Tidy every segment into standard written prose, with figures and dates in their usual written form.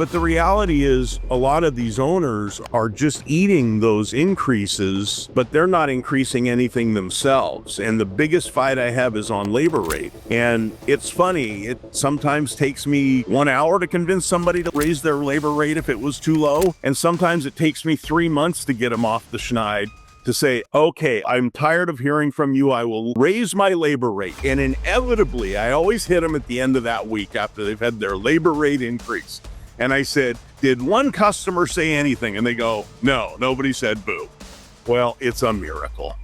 But the reality is a lot of these owners are just eating those increases, but they're not increasing anything themselves. And the biggest fight I have is on labor rate. And it's funny, it sometimes takes me 1 hour to convince somebody to raise their labor rate if it was too low. And sometimes it takes me 3 months to get them off the schneid to say, okay, I'm tired of hearing from you. I will raise my labor rate. And inevitably, I always hit them at the end of that week after they've had their labor rate increase. And I said, did one customer say anything? And they go, no, nobody said boo. Well, it's a miracle.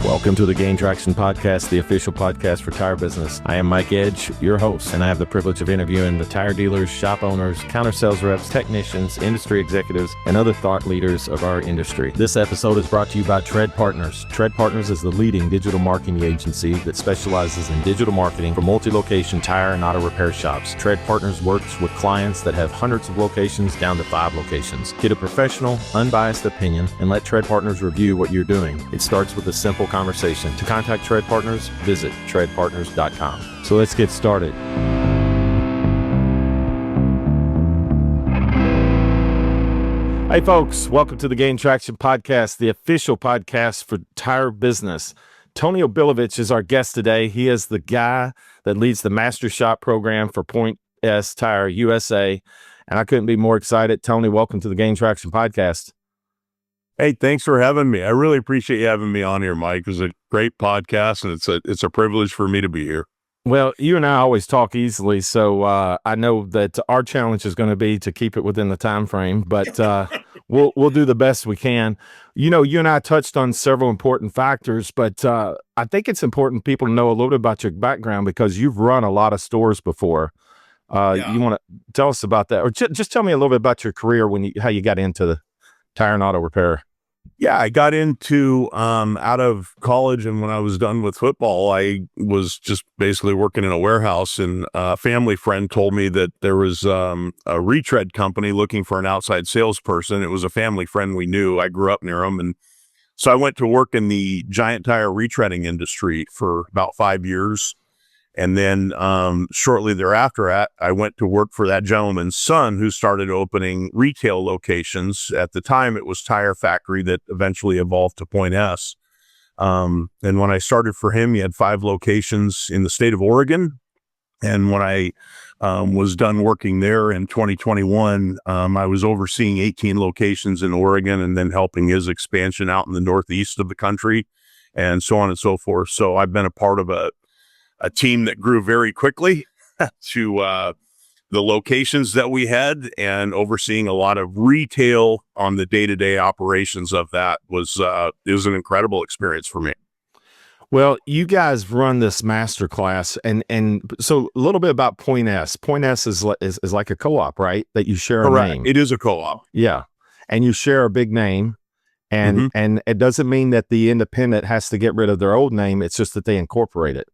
Welcome to the Gain Traction Podcast, the official podcast for tire business. I am Mike Edge, your host, and I have the privilege of interviewing the tire dealers, shop owners, counter sales reps, technicians, industry executives, and other thought leaders of our industry. This episode is brought to you by Tread Partners. Tread Partners is the leading digital marketing agency that specializes in digital marketing for multi-location tire and auto repair shops. Tread Partners works with clients that have hundreds of locations down to 5 locations. Get a professional, unbiased opinion and let Tread Partners review what you're doing. It starts with a simple conversation. To contact Tread Partners, visit treadpartners.com. So let's get started. Hey folks, welcome to the Gain Traction Podcast, the official podcast for tire business. Tony Obilovich is our guest today. He is the guy that leads the Master Shop program for Point S Tire USA. And I couldn't be more excited. Tony, welcome to the Gain Traction Podcast. Hey, thanks for having me. I really appreciate you having me on here, Mike. It's a great podcast, and it's a privilege for me to be here. Well, you and I always talk easily, so I know that our challenge is going to be to keep it within the time frame, but we'll do the best we can. You know, you and I touched on several important factors, but I think it's important people to know a little bit about your background because you've run a lot of stores before. You want to tell us about that, or just tell me a little bit about your career how you got into the tire and auto repair. Yeah, I got into out of college, and when I was done with football, I was just basically working in a warehouse, and a family friend told me that there was a retread company looking for an outside salesperson. It was a family friend we knew. I grew up near them, and so I went to work in the giant tire retreading industry for about 5 years. And then shortly thereafter, I went to work for that gentleman's son who started opening retail locations. At the time, it was Tire Factory that eventually evolved to Point S. And when I started for him, he had 5 locations in the state of Oregon. And when I was done working there in 2021, I was overseeing 18 locations in Oregon and then helping his expansion out in the northeast of the country and so on and so forth. So I've been a part of a team that grew very quickly to the locations that we had, and overseeing a lot of retail on the day-to-day operations of that was it was an incredible experience for me. Well, you guys run this master class, and so a little bit about Point S. Point S is like a co-op, right? That you share Correct. A name. It is a co-op. Yeah, and you share a big name, and it doesn't mean that the independent has to get rid of their old name. It's just that they incorporate it.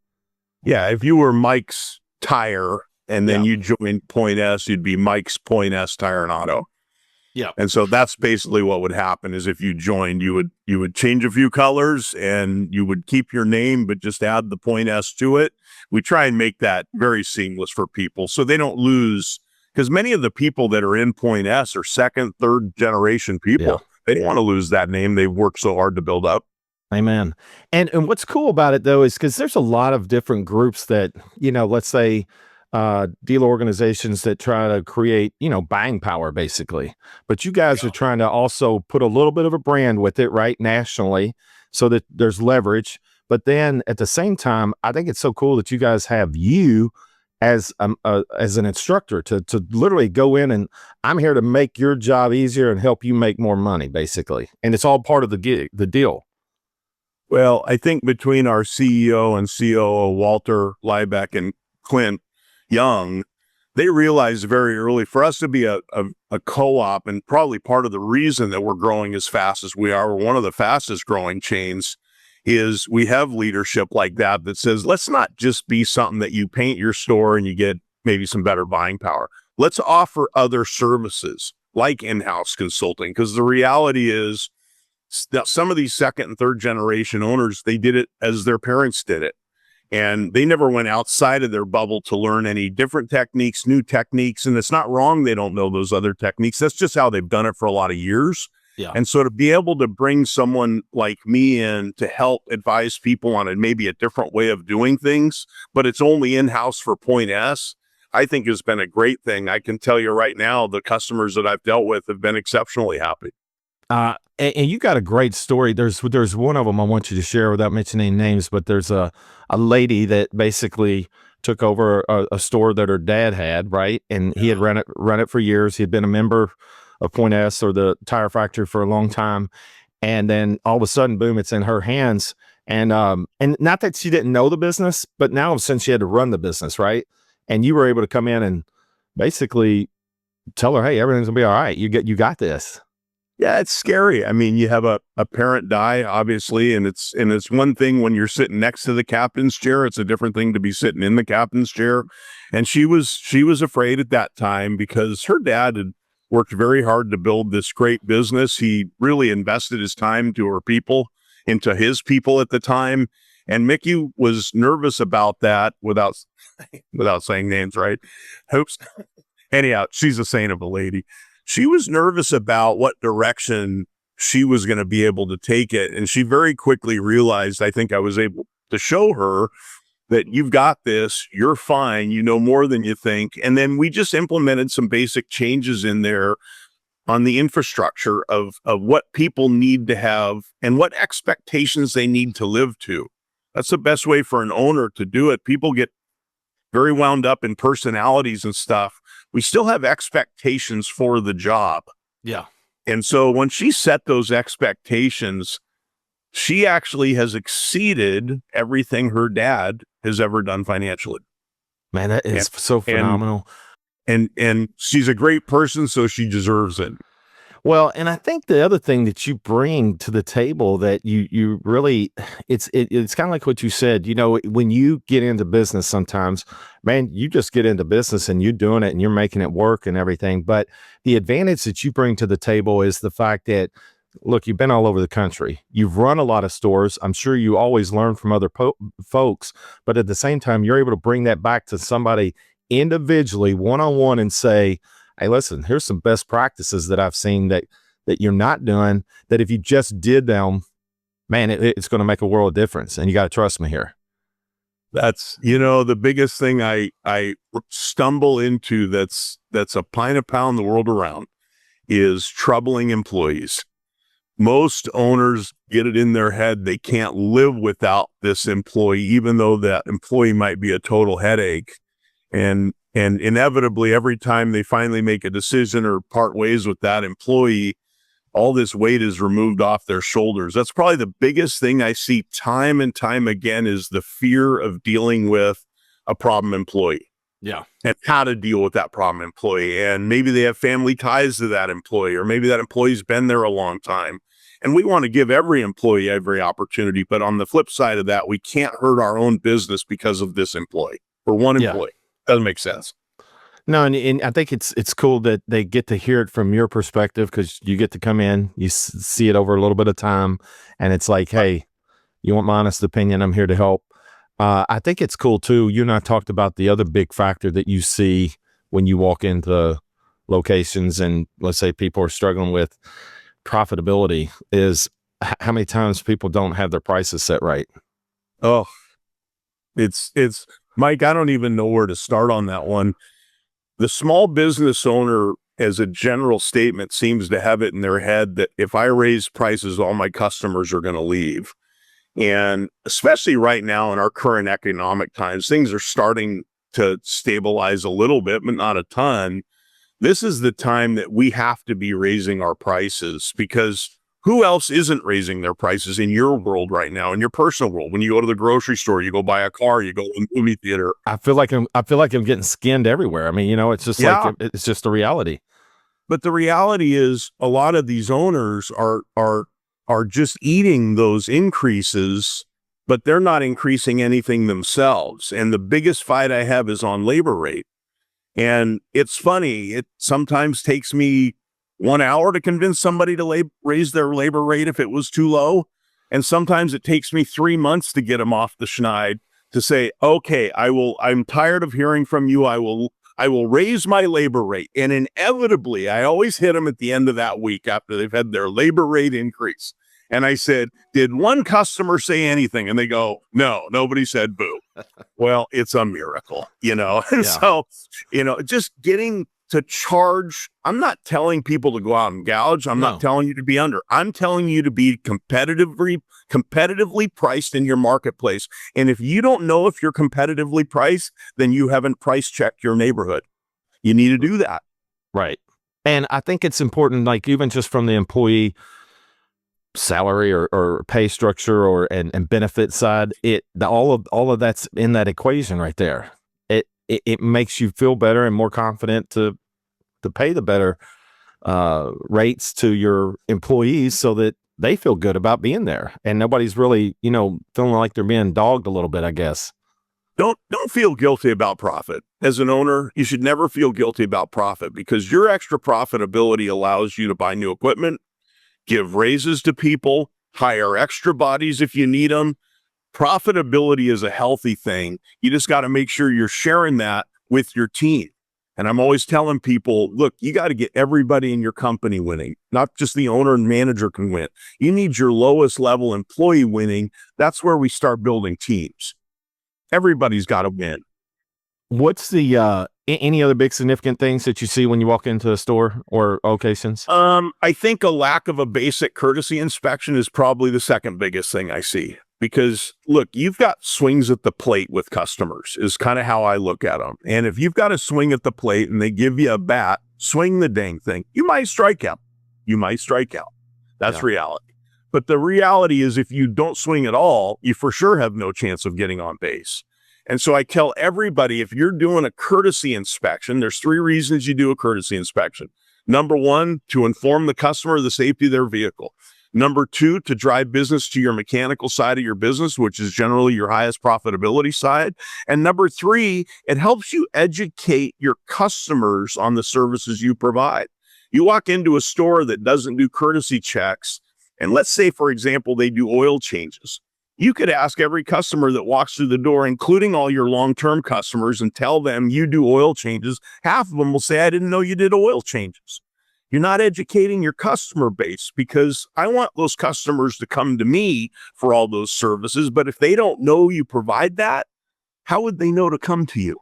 Yeah, if you were Mike's Tire and then you joined Point S, you'd be Mike's Point S Tire and Auto. Yeah. And so that's basically what would happen is if you joined, you would change a few colors and you would keep your name, but just add the Point S to it. We try and make that very seamless for people so they don't lose, because many of the people that are in Point S are second, third generation people. Yeah. They don't want to lose that name they've worked so hard to build up. Amen. And what's cool about it though is because there's a lot of different groups that, you know, let's say dealer organizations that try to create, you know, buying power basically. But you guys are trying to also put a little bit of a brand with it, right, nationally, so that there's leverage. But then at the same time, I think it's so cool that you guys have you as an instructor to literally go in and I'm here to make your job easier and help you make more money, basically. And it's all part of the deal. Well, I think between our CEO and COO, Walter Liebeck and Clint Young, they realized very early for us to be a co-op, and probably part of the reason that we're growing as fast as we are, we're one of the fastest growing chains, is we have leadership like that says, let's not just be something that you paint your store and you get maybe some better buying power. Let's offer other services like in-house consulting, because the reality is, some of these second and third generation owners, they did it as their parents did it. And they never went outside of their bubble to learn any different techniques, new techniques. And it's not wrong they don't know those other techniques. That's just how they've done it for a lot of years. Yeah. And so to be able to bring someone like me in to help advise people on maybe a different way of doing things, but it's only in-house for Point S, I think has been a great thing. I can tell you right now, the customers that I've dealt with have been exceptionally happy. And you got a great story. There's one of them I want you to share without mentioning names, but there's a lady that basically took over a store that her dad had, right? And he had run it for years. He had been a member of Point S or the tire factory for a long time. And then all of a sudden, boom, it's in her hands. And not that she didn't know the business, but now since she had to run the business, right? And you were able to come in and basically tell her, hey, everything's gonna be all right. You got this. Yeah, it's scary. I mean, you have a parent die, obviously, and it's one thing when you're sitting next to the captain's chair. It's a different thing to be sitting in the captain's chair. And she was afraid at that time because her dad had worked very hard to build this great business. He really invested his time into his people at the time. And Mickey was nervous about that without saying names, right? Hopes. Anyhow, she's a saint of a lady. She was nervous about what direction she was going to be able to take it. And she very quickly realized, I think I was able to show her that you've got this, you're fine, you know more than you think. And then we just implemented some basic changes in there on the infrastructure of what people need to have and what expectations they need to live to. That's the best way for an owner to do it. People get very wound up in personalities and stuff. We still have expectations for the job. Yeah. And so when she set those expectations, she actually has exceeded everything her dad has ever done financially. Man, that is so phenomenal. And she's a great person, so she deserves it. Well, and I think the other thing that you bring to the table that you really, it's kind of like what you said, you know, when you get into business sometimes, man, you just get into business and you're doing it and you're making it work and everything. But the advantage that you bring to the table is the fact that, look, you've been all over the country. You've run a lot of stores. I'm sure you always learn from other folks, but at the same time, you're able to bring that back to somebody individually, one-on-one, and say, hey, listen, here's some best practices that I've seen that you're not doing, that if you just did them, man, it's going to make a world of difference. And you got to trust me here. That's, the biggest thing I stumble into that's a pint a pound the world around is troubling employees. Most owners get it in their head they can't live without this employee, even though that employee might be a total headache. And inevitably, every time they finally make a decision or part ways with that employee, all this weight is removed off their shoulders. That's probably the biggest thing I see time and time again is the fear of dealing with a problem employee. Yeah. And how to deal with that problem employee. And maybe they have family ties to that employee, or maybe that employee's been there a long time. And we want to give every employee every opportunity. But on the flip side of that, we can't hurt our own business because of this employee or one employee. Doesn't make sense. No, and I think it's cool that they get to hear it from your perspective, because you get to come in, you see it over a little bit of time, and it's like, hey, you want my honest opinion? I'm here to help. I think it's cool too. You and I talked about the other big factor that you see when you walk into locations, and let's say people are struggling with profitability, is how many times people don't have their prices set right. Oh, it's Mike, I don't even know where to start on that one. The small business owner, as a general statement, seems to have it in their head that if I raise prices, all my customers are going to leave. And especially right now in our current economic times, things are starting to stabilize a little bit, but not a ton. This is the time that we have to be raising our prices, because who else isn't raising their prices in your world right now, in your personal world? When you go to the grocery store, you go buy a car, you go to the movie theater. I feel like I'm getting skinned everywhere. I mean, it's just like, it's just the reality. But the reality is a lot of these owners are just eating those increases, but they're not increasing anything themselves. And the biggest fight I have is on labor rate. And it's funny, it sometimes takes me 1 hour to convince somebody to raise their labor rate if it was too low. And sometimes it takes me 3 months to get them off the schneid. to say, okay, I'm tired of hearing from you. I will raise my labor rate. And inevitably, I always hit them at the end of that week after they've had their labor rate increase. And I said, did one customer say anything? And they go, no, nobody said boo. Well, it's a miracle, And Yeah. so, just getting to charge. I'm not telling people to go out and gouge. I'm No. not telling you to be under. I'm telling you to be competitively priced in your marketplace. And if you don't know if you're competitively priced, then you haven't price checked your neighborhood. You need to do that. Right. And I think it's important, like even just from the employee salary or pay structure and benefit side, all of that's in that equation right there. It makes you feel better and more confident to pay the better rates to your employees so that they feel good about being there and nobody's really, feeling like they're being dogged a little bit, I guess. Don't feel guilty about profit. As an owner, you should never feel guilty about profit because your extra profitability allows you to buy new equipment, give raises to people, hire extra bodies if you need them. Profitability is a healthy thing. You just got to make sure you're sharing that with your team. And I'm always telling people, look, you got to get everybody in your company winning, not just the owner and manager can win. You need your lowest level employee winning. That's where we start building teams. Everybody's got to win. What's the any other big significant things that you see when you walk into a store or locations? I think a lack of a basic courtesy inspection is probably the second biggest thing I see. Because look, you've got swings at the plate with customers is kind of how I look at them. And if you've got a swing at the plate and they give you a bat, swing the dang thing. You might strike out. That's reality. But the reality is if you don't swing at all, you for sure have no chance of getting on base. And so I tell everybody, if you're doing a courtesy inspection, there's 3 reasons you do a courtesy inspection. Number 1, to inform the customer of the safety of their vehicle. Number 2, to drive business to your mechanical side of your business, which is generally your highest profitability side. And number 3, it helps you educate your customers on the services you provide. You walk into a store that doesn't do courtesy checks, and let's say, for example, they do oil changes. You could ask every customer that walks through the door, including all your long-term customers, and tell them you do oil changes. Half of them will say, I didn't know you did oil changes. You're not educating your customer base because I want those customers to come to me for all those services. But if they don't know you provide that, how would they know to come to you?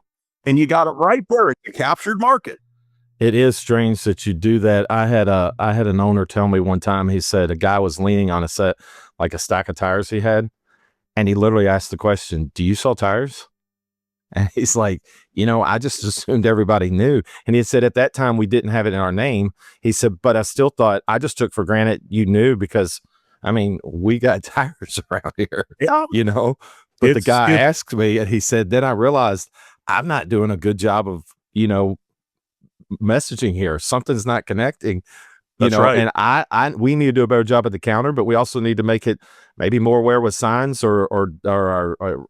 And you got it right there at the captured market. It is strange that you do that. I had an owner tell me one time, he said a guy was leaning on a stack of tires he had. And he literally asked the question, do you sell tires? And he's like, I just assumed everybody knew. And he said, at that time, we didn't have it in our name. He said, but I still thought, I just took for granted you knew because, we got tires around here, But the guy asked me and he said, then I realized I'm not doing a good job of, messaging here. Something's not connecting. That's right. And we need to do a better job at the counter, but we also need to make it maybe more aware with signs or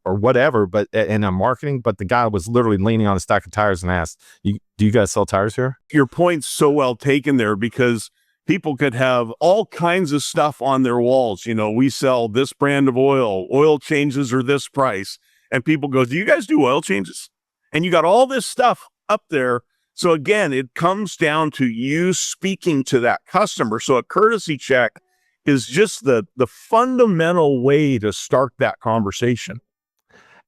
whatever. But in our marketing, but the guy was literally leaning on a stack of tires and asked, do you guys sell tires here? Your point's so well taken there because people could have all kinds of stuff on their walls. We sell this brand of oil changes are this price. And people go, do you guys do oil changes? And you got all this stuff up there. So again, it comes down to you speaking to that customer. So a courtesy check is just the fundamental way to start that conversation.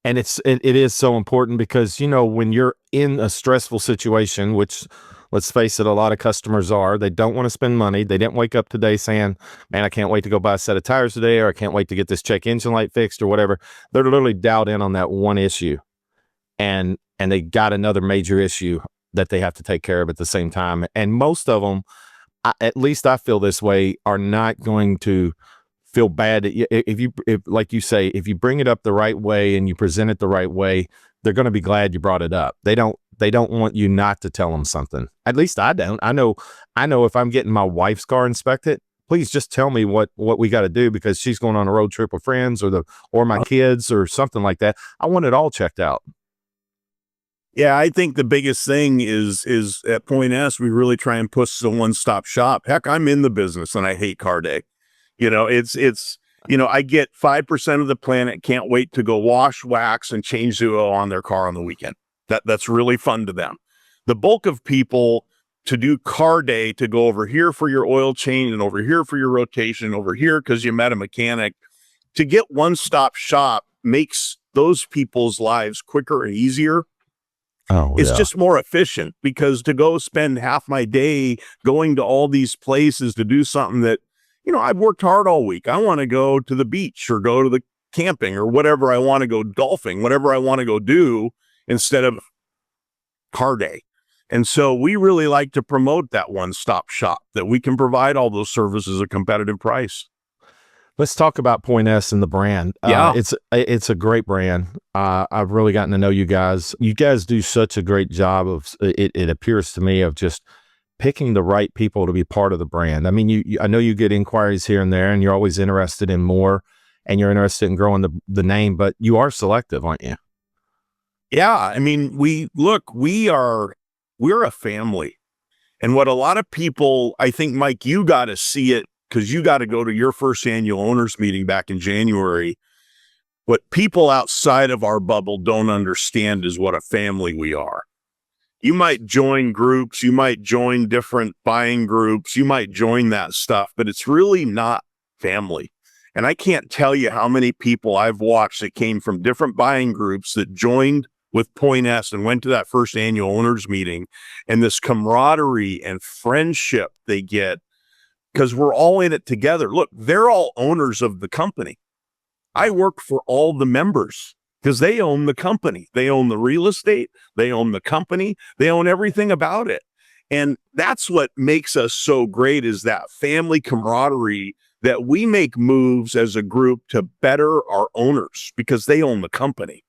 And it is so important because, when you're in a stressful situation, which let's face it, a lot of customers are, they don't want to spend money. They didn't wake up today saying, man, I can't wait to go buy a set of tires today, or I can't wait to get this check engine light fixed or whatever. They're literally dialed in on that one issue and they got another major issue that they have to take care of at the same time. And most of them, at least I feel this way, are not going to feel bad. If like you say, if you bring it up the right way and you present it the right way, they're going to be glad you brought it up. They don't want you not to tell them something. At least I don't. I know if I'm getting my wife's car inspected, please just tell me what we got to do because she's going on a road trip with friends or my kids or something like that. I want it all checked out. Yeah, I think the biggest thing is at Point S, we really try and push the one-stop shop. Heck, I'm in the business and I hate car day. It's I get 5% of the planet can't wait to go wash, wax, and change the oil on their car on the weekend. That's really fun to them. The bulk of people to do car day, to go over here for your oil change and over here for your rotation, over here because you met a mechanic, to get one-stop shop makes those people's lives quicker and easier. Oh, It's yeah. just more efficient, because to go spend half my day going to all these places to do something that, I've worked hard all week. I want to go to the beach or go to the camping or whatever I want to go golfing, whatever I want to go do, instead of car day. And so we really like to promote that one-stop shop, that we can provide all those services at a competitive price. Let's talk about Point S and the brand. Yeah. It's a great brand. I've really gotten to know you guys. You guys do such a great job of it appears to me, of just picking the right people to be part of the brand. I mean, I know you get inquiries here and there, and you're always interested in more, and you're interested in growing the name, but you are selective, aren't you? Yeah. I mean, we're a family. And what a lot of people, I think, Mike, you got to see it because you got to go to your first annual owners meeting back in January. What people outside of our bubble don't understand is what a family we are. You might join groups, you might join different buying groups, you might join that stuff, but it's really not family. And I can't tell you how many people I've watched that came from different buying groups that joined with Point S and went to that first annual owners meeting, and this camaraderie and friendship they get because we're all in it together. Look, they're all owners of the company. I work for all the members because they own the company. They own the real estate. They own the company. They own everything about it. And that's what makes us so great, is that family camaraderie, that we make moves as a group to better our owners because they own the company.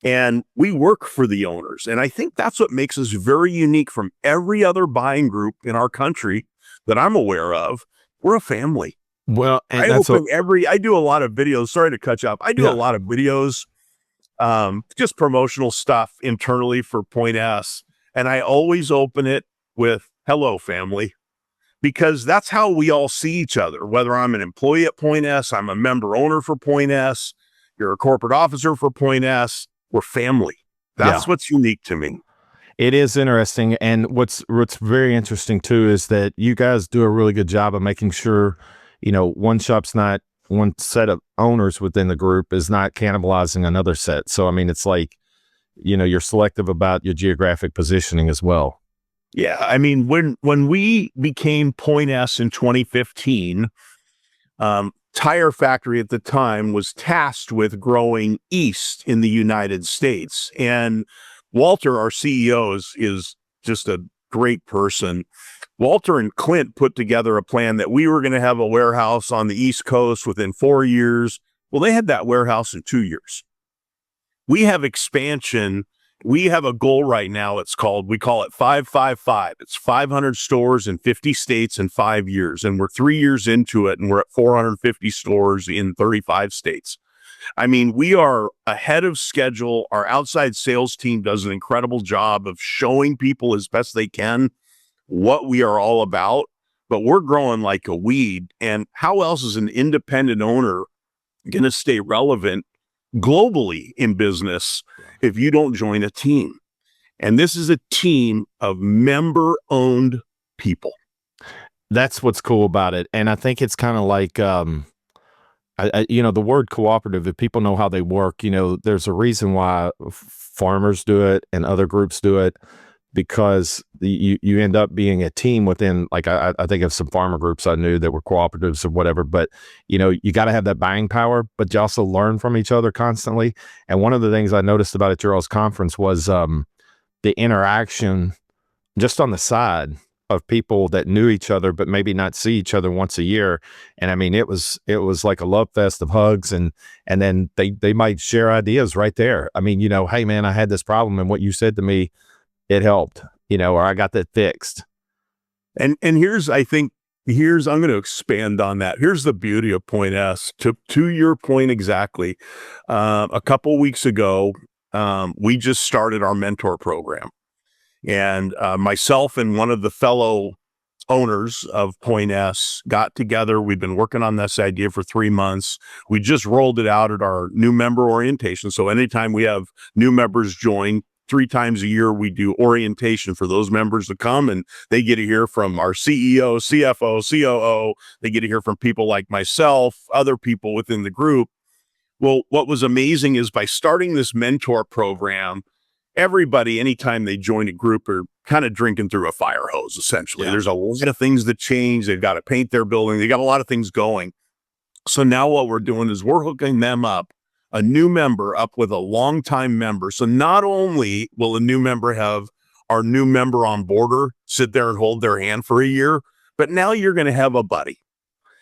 And we work for the owners. And I think that's what makes us very unique from every other buying group in our country that I'm aware of. We're a family. Well, and I do a lot of videos. Sorry to cut you off. I do a lot of videos, just promotional stuff internally for Point S. And I always open it with "Hello, family," because that's how we all see each other. Whether I'm an employee at Point S, I'm a member owner for Point S, you're a corporate officer for Point S, we're family. That's what's unique to me. It is interesting. And what's very interesting too is that you guys do a really good job of making sure, one set of owners within the group is not cannibalizing another set. So, I mean, it's like, you're selective about your geographic positioning as well. Yeah. I mean, when we became Point S in 2015, Tire Factory at the time was tasked with growing east in the United States. And Walter, our CEO, is just a great person. Walter and Clint put together a plan that we were going to have a warehouse on the East Coast within 4 years. Well, they had that warehouse in 2 years. We have expansion. We have a goal right now. We call it 555. It's 500 stores in 50 states in 5 years. And we're 3 years into it, and we're at 450 stores in 35 states. I mean, we are ahead of schedule. Our outside sales team does an incredible job of showing people as best they can what we are all about, but we're growing like a weed. And how else is an independent owner going to stay relevant globally in business if you don't join a team? And this is a team of member-owned people. That's what's cool about it. And I think it's kind of like, the word cooperative, if people know how they work, there's a reason why farmers do it and other groups do it, because you end up being a team within, like, I think of some farmer groups I knew that were cooperatives or whatever, but you got to have that buying power, but you also learn from each other constantly. And one of the things I noticed about at your all's conference was the interaction just on the side of people that knew each other, but maybe not see each other once a year. And I mean, it was like a love fest of hugs, and then they might share ideas right there. I mean, hey man, I had this problem, and what you said to me, it helped, or I got that fixed. And I'm going to expand on that. Here's the beauty of Point S. To your point exactly. A couple weeks ago, we just started our mentor program. And myself and one of the fellow owners of Point S got together. We've been working on this idea for 3 months. We just rolled it out at our new member orientation. So anytime we have new members join, 3 times a year, we do orientation for those members to come, and they get to hear from our CEO, CFO, COO. They get to hear from people like myself, other people within the group. Well, what was amazing is by starting this mentor program, everybody, anytime they join a group, are kind of drinking through a fire hose, essentially. Yeah. There's a lot of things that change. They've got to paint their building. They got a lot of things going. So now what we're doing is we're hooking them up, a new member up with a longtime member. So not only will a new member have our new member on boarder sit there and hold their hand for a year, but now you're going to have a buddy.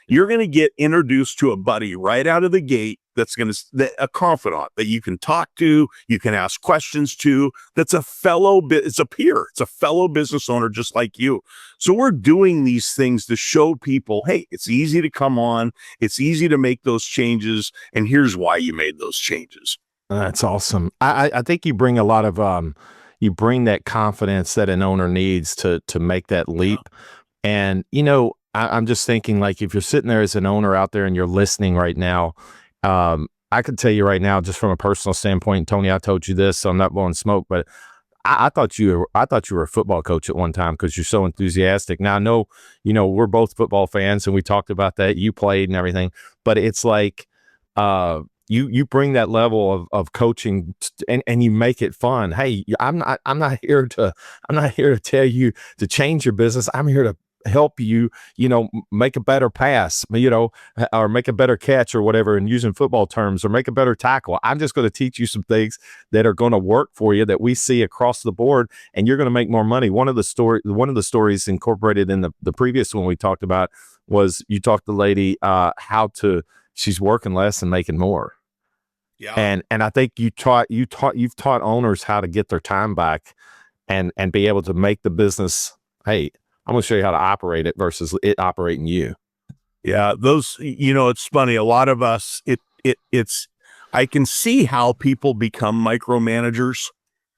You're going to get introduced to a buddy right out of the gate a confidant that you can talk to, you can ask questions to, that's it's a peer, it's a fellow business owner just like you. So we're doing these things to show people, hey, it's easy to come on, it's easy to make those changes, and here's why you made those changes. That's awesome. I think you bring a lot of you bring that confidence that an owner needs to make that leap. And I'm just thinking, like, if you're sitting there as an owner out there and you're listening right now, I could tell you right now, just from a personal standpoint, Tony, I told you this, so I'm not blowing smoke, but I thought you were a football coach at one time because you're so enthusiastic. Now I know, we're both football fans and we talked about that. You played and everything, but it's like, you bring that level of coaching and you make it fun. Hey, I'm not here to tell you to change your business. I'm here to help you, make a better pass, or make a better catch or whatever, and using football terms, or make a better tackle. I'm just going to teach you some things that are going to work for you that we see across the board, and you're going to make more money. One of the stories incorporated in the previous one we talked about was you talked to the lady, she's working less and making more. Yeah. And I think you've taught owners how to get their time back and be able to make the business, hey, I'm going to show you how to operate it versus it operating you. Yeah, it's funny. A lot of us, I can see how people become micromanagers.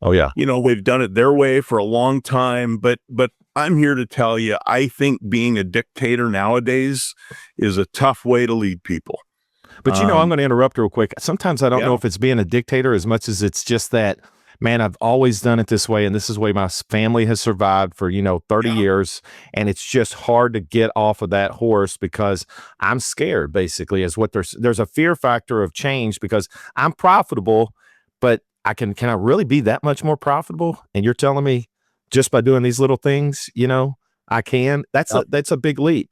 Oh yeah. They've done it their way for a long time, but I'm here to tell you, I think being a dictator nowadays is a tough way to lead people. But I'm going to interrupt real quick. Sometimes I don't know Yeah. if it's being a dictator as much as it's just that, man, I've always done it this way, and this is the way my family has survived for 30 years, and it's just hard to get off of that horse because I'm scared. Basically, is what there's a fear factor of change because I'm profitable, but can I really be that much more profitable? And you're telling me just by doing these little things, I can. That's a big leap,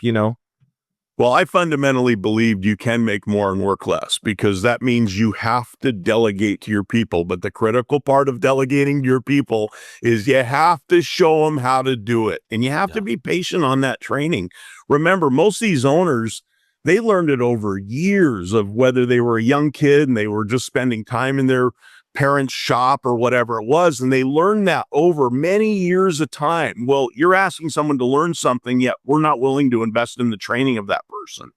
Well, I fundamentally believed you can make more and work less because that means you have to delegate to your people. But the critical part of delegating to your people is you have to show them how to do it. And you have to be patient on that training. Remember, most of these owners, they learned it over years of whether they were a young kid and they were just spending time in their parents' shop or whatever it was. And they learned that over many years of time. Well, you're asking someone to learn something, yet we're not willing to invest in the training of that person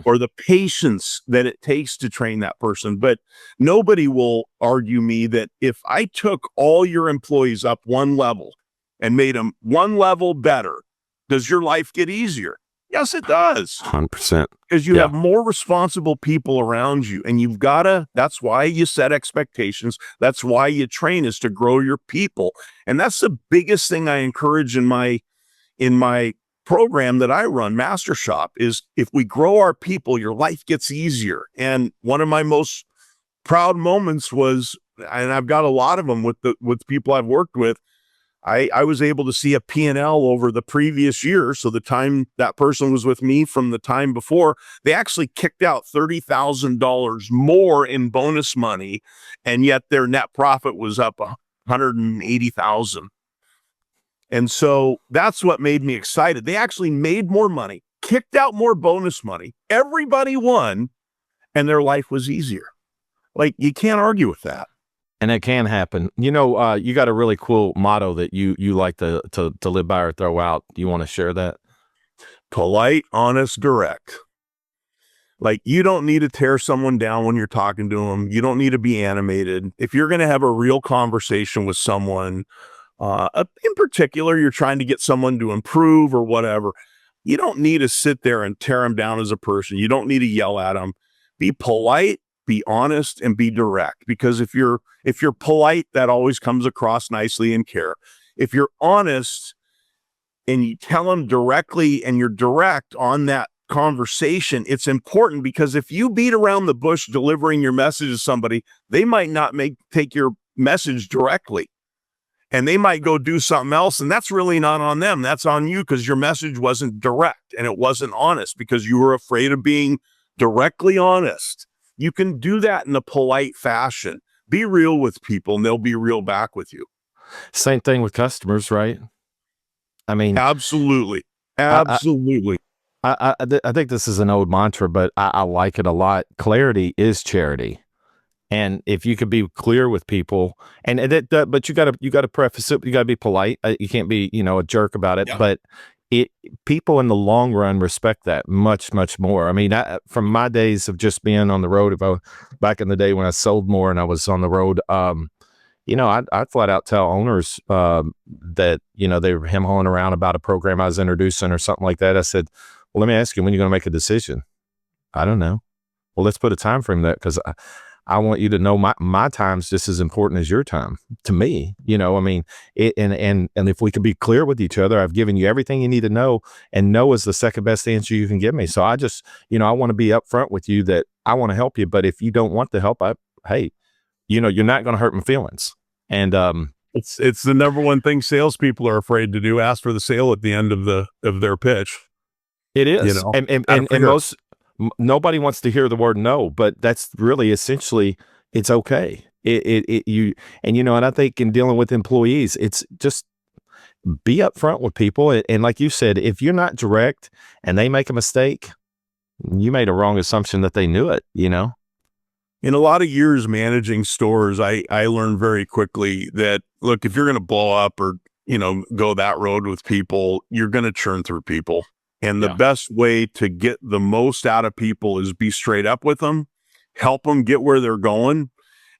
or the patience that it takes to train that person. But nobody will argue me that if I took all your employees up one level and made them one level better, does your life get easier? Yes, it does. 100%. Because you have more responsible people around you, and that's why you set expectations. That's why you train, is to grow your people. And that's the biggest thing I encourage in my program that I run, Master Shop, is if we grow our people, your life gets easier. And one of my most proud moments was, and I've got a lot of them with people I've worked with, I was able to see a P&L over the previous year. So the time that person was with me from the time before, they actually kicked out $30,000 more in bonus money, and yet their net profit was up $180,000. And so that's what made me excited. They actually made more money, kicked out more bonus money. Everybody won, and their life was easier. Like, you can't argue with that. And it can happen. You got a really cool motto that you like to live by or throw out. Do you want to share that? Polite, honest, direct. Like, you don't need to tear someone down when you're talking to them. You don't need to be animated. If you're going to have a real conversation with someone, in particular, you're trying to get someone to improve or whatever, you don't need to sit there and tear them down as a person. You don't need to yell at them. Be polite, be honest, and be direct. Because if you're polite, that always comes across nicely in care. If you're honest and you tell them directly and you're direct on that conversation, it's important, because if you beat around the bush delivering your message to somebody, they might not take your message directly, and they might go do something else, and that's really not on them. That's on you, because your message wasn't direct and it wasn't honest because you were afraid of being directly honest. You can do that in a polite fashion. Be real with people and they'll be real back with you. Same thing with customers, right? I mean, absolutely. Absolutely. I think this is an old mantra, but I like it a lot. Clarity is charity. And if you could be clear with people, but you got to preface it. You got to be polite. You can't be, a jerk about it. Yeah. But people in the long run respect that much, much more. I mean, from my days of just being on the road, back in the day when I sold more and I was on the road, I'd flat out tell owners that they were him-hawing around about a program I was introducing or something like that. I said, well, let me ask you, when are you going to make a decision? I don't know. Well, let's put a time frame there, because I want you to know my time's just as important as your time to me. I mean, and if we can be clear with each other, I've given you everything you need to know, and no is the second best answer you can give me. So I just, I want to be upfront with you that I want to help you, but if you don't want the help, hey, you're not going to hurt my feelings. And it's the number one thing salespeople are afraid to do: ask for the sale at the end of their pitch. It is, and nobody wants to hear the word no, but that's really essentially, it's okay. And I think in dealing with employees, it's just be upfront with people. And like you said, if you're not direct and they make a mistake, you made a wrong assumption that they knew it. In a lot of years managing stores, I learned very quickly that, look, if you're going to blow up or, go that road with people, you're going to churn through people. And the best way to get the most out of people is be straight up with them, help them get where they're going,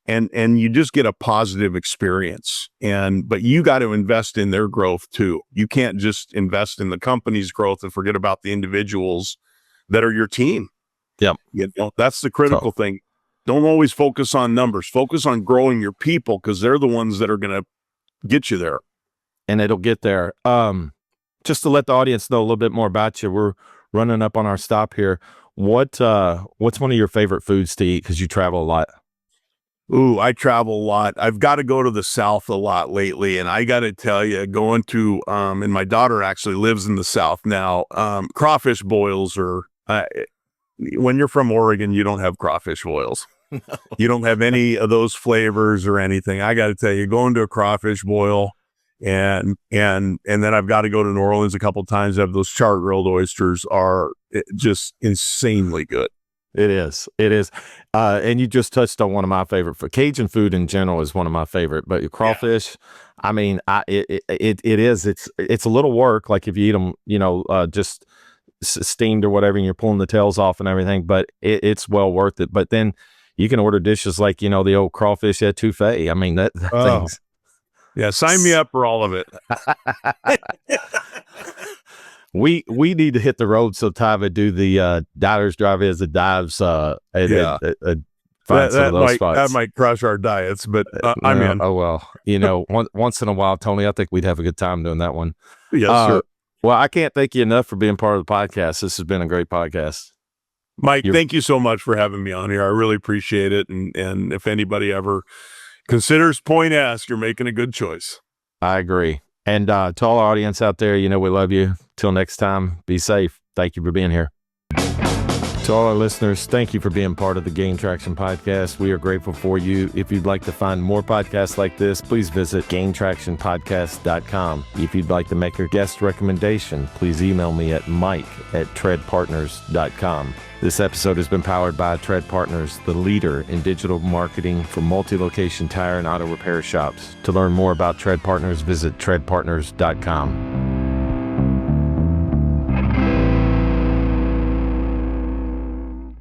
and you just get a positive experience. But you got to invest in their growth too. You can't just invest in the company's growth and forget about the individuals that are your team. Yep. That's the critical thing. Don't always focus on numbers. Focus on growing your people, because they're the ones that are going to get you there. And it'll get there. Just to let the audience know a little bit more about you, we're running up on our stop here. What's one of your favorite foods to eat, because you travel a lot? Ooh, I travel a lot. I've got to go to the South a lot lately, and I got to tell you, going to and my daughter actually lives in the South now. Crawfish boils are when you're from Oregon, you don't have crawfish boils. No. You don't have any of those flavors or anything. I got to tell you, going to a crawfish boil. And then I've got to go to New Orleans a couple of times. Have those char grilled oysters are just insanely good. It is. And you just touched on one of my favorite. Cajun food in general is one of my favorite. But crawfish, I mean, it is. It's a little work. Like if you eat them, just steamed or whatever, and you're pulling the tails off and everything. But it's well worth it. But then you can order dishes like the old crawfish etouffee. I mean that thing's. Yeah, sign me up for all of it. We need to hit the road sometime and do the diners, drive-ins, and dives. Find some of those spots. That might crush our diets, but I'm in. Oh well, once in a while, Tony, I think we'd have a good time doing that one. Yes, sir. Well, I can't thank you enough for being part of the podcast. This has been a great podcast. Mike, thank you so much for having me on here. I really appreciate it. And if anybody ever considers Point Ask, you're making a good choice. I agree. And to all our audience out there, we love you. Till next time, be safe. Thank you for being here. To all our listeners, thank you for being part of the Gain Traction Podcast. We are grateful for you. If you'd like to find more podcasts like this, please visit gaintractionpodcast.com. If you'd like to make a guest recommendation, please email me at mike@treadpartners.com. This episode has been powered by Tread Partners, the leader in digital marketing for multi-location tire and auto repair shops. To learn more about Tread Partners, visit treadpartners.com.